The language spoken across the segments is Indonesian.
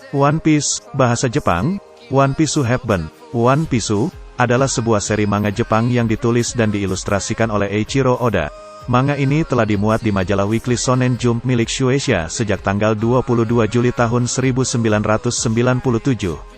One Piece, bahasa Jepang, One Piece Hepburn. One Piece adalah sebuah seri manga Jepang yang ditulis dan diilustrasikan oleh Eiichiro Oda. Manga ini telah dimuat di majalah Weekly Shonen Jump milik Shueisha sejak tanggal 22 Juli tahun 1997,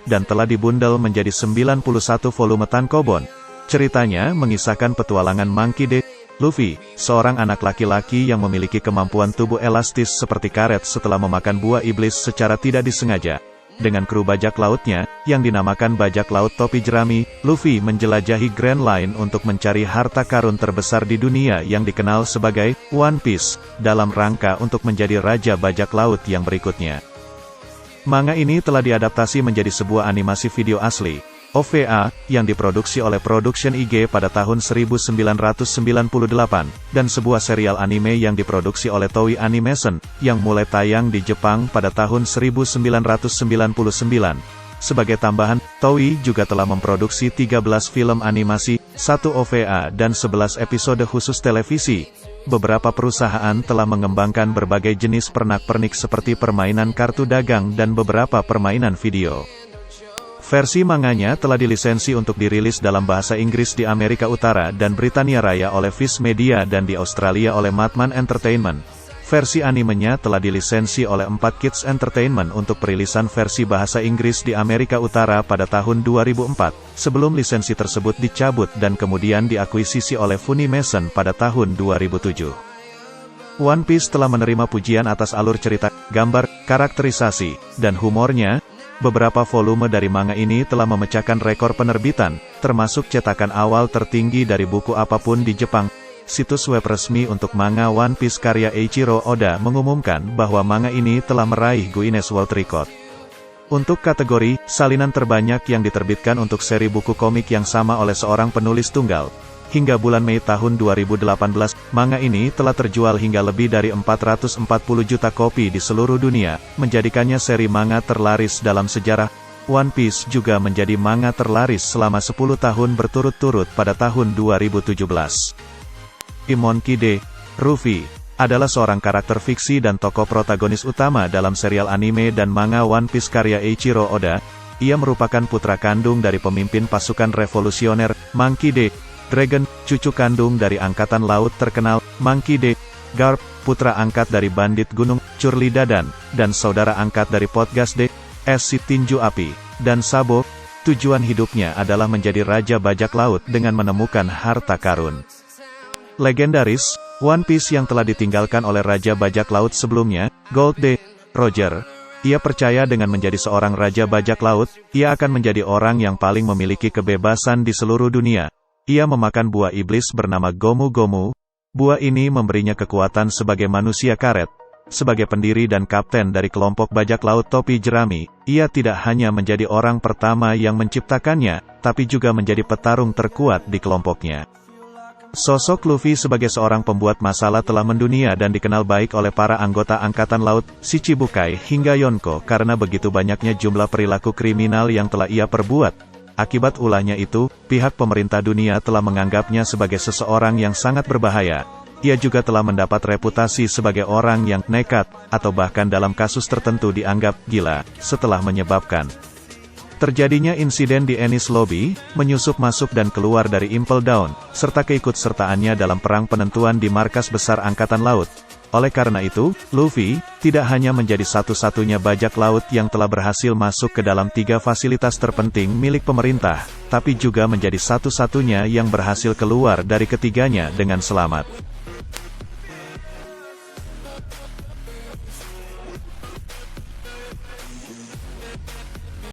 dan telah dibundel menjadi 91 volume tankobon. Ceritanya mengisahkan petualangan Monkey D. Luffy, seorang anak laki-laki yang memiliki kemampuan tubuh elastis seperti karet setelah memakan buah iblis secara tidak disengaja. Dengan kru bajak lautnya, yang dinamakan bajak laut topi jerami, Luffy menjelajahi Grand Line untuk mencari harta karun terbesar di dunia yang dikenal sebagai One Piece, dalam rangka untuk menjadi raja bajak laut yang berikutnya. Manga ini telah diadaptasi menjadi sebuah animasi video asli, OVA, yang diproduksi oleh Production IG pada tahun 1998, dan sebuah serial anime yang diproduksi oleh Toei Animation, yang mulai tayang di Jepang pada tahun 1999. Sebagai tambahan, Toei juga telah memproduksi 13 film animasi, 1 OVA dan 11 episode khusus televisi. Beberapa perusahaan telah mengembangkan berbagai jenis pernak-pernik seperti permainan kartu dagang dan beberapa permainan video. Versi manganya telah dilisensi untuk dirilis dalam bahasa Inggris di Amerika Utara dan Britania Raya oleh Viz Media dan di Australia oleh Madman Entertainment. Versi animenya telah dilisensi oleh 4 Kids Entertainment untuk perilisan versi bahasa Inggris di Amerika Utara pada tahun 2004, sebelum lisensi tersebut dicabut dan kemudian diakuisisi oleh Funimation pada tahun 2007. One Piece telah menerima pujian atas alur cerita, gambar, karakterisasi, dan humornya. Beberapa volume dari manga ini telah memecahkan rekor penerbitan, termasuk cetakan awal tertinggi dari buku apapun di Jepang. Situs web resmi untuk manga One Piece karya Eiichiro Oda mengumumkan bahwa manga ini telah meraih Guinness World Record. Untuk kategori, salinan terbanyak yang diterbitkan untuk seri buku komik yang sama oleh seorang penulis tunggal. Hingga bulan Mei tahun 2018, manga ini telah terjual hingga lebih dari 440 juta kopi di seluruh dunia, menjadikannya seri manga terlaris dalam sejarah. One Piece juga menjadi manga terlaris selama 10 tahun berturut-turut pada tahun 2017. Monkey D. Luffy adalah seorang karakter fiksi dan tokoh protagonis utama dalam serial anime dan manga One Piece karya Eiichiro Oda. Ia merupakan putra kandung dari pemimpin pasukan revolusioner, Monkey D. Dragon, cucu kandung dari angkatan laut terkenal, Monkey D. Garp, putra angkat dari bandit gunung, Curly Dadan, dan saudara angkat dari Potgas D. Si Tinju Api, dan Sabo. Tujuan hidupnya adalah menjadi raja bajak laut dengan menemukan harta karun. Legendaris, One Piece yang telah ditinggalkan oleh raja bajak laut sebelumnya, Gold D. Roger. Ia percaya dengan menjadi seorang raja bajak laut, ia akan menjadi orang yang paling memiliki kebebasan di seluruh dunia. Ia memakan buah iblis bernama Gomu Gomu. Buah ini memberinya kekuatan sebagai manusia karet. Sebagai pendiri dan kapten dari kelompok bajak laut topi jerami, ia tidak hanya menjadi orang pertama yang menciptakannya, tapi juga menjadi petarung terkuat di kelompoknya. Sosok Luffy sebagai seorang pembuat masalah telah mendunia dan dikenal baik oleh para anggota Angkatan Laut, Shichibukai hingga Yonko karena begitu banyaknya jumlah perilaku kriminal yang telah ia perbuat. Akibat ulahnya itu, pihak pemerintah dunia telah menganggapnya sebagai seseorang yang sangat berbahaya. Ia juga telah mendapat reputasi sebagai orang yang nekat, atau bahkan dalam kasus tertentu dianggap gila, setelah menyebabkan terjadinya insiden di Enies Lobby, menyusup masuk dan keluar dari Impel Down, serta keikutsertaannya dalam perang penentuan di markas besar Angkatan Laut. Oleh karena itu, Luffy tidak hanya menjadi satu-satunya bajak laut yang telah berhasil masuk ke dalam 3 fasilitas terpenting milik pemerintah, tapi juga menjadi satu-satunya yang berhasil keluar dari ketiganya dengan selamat.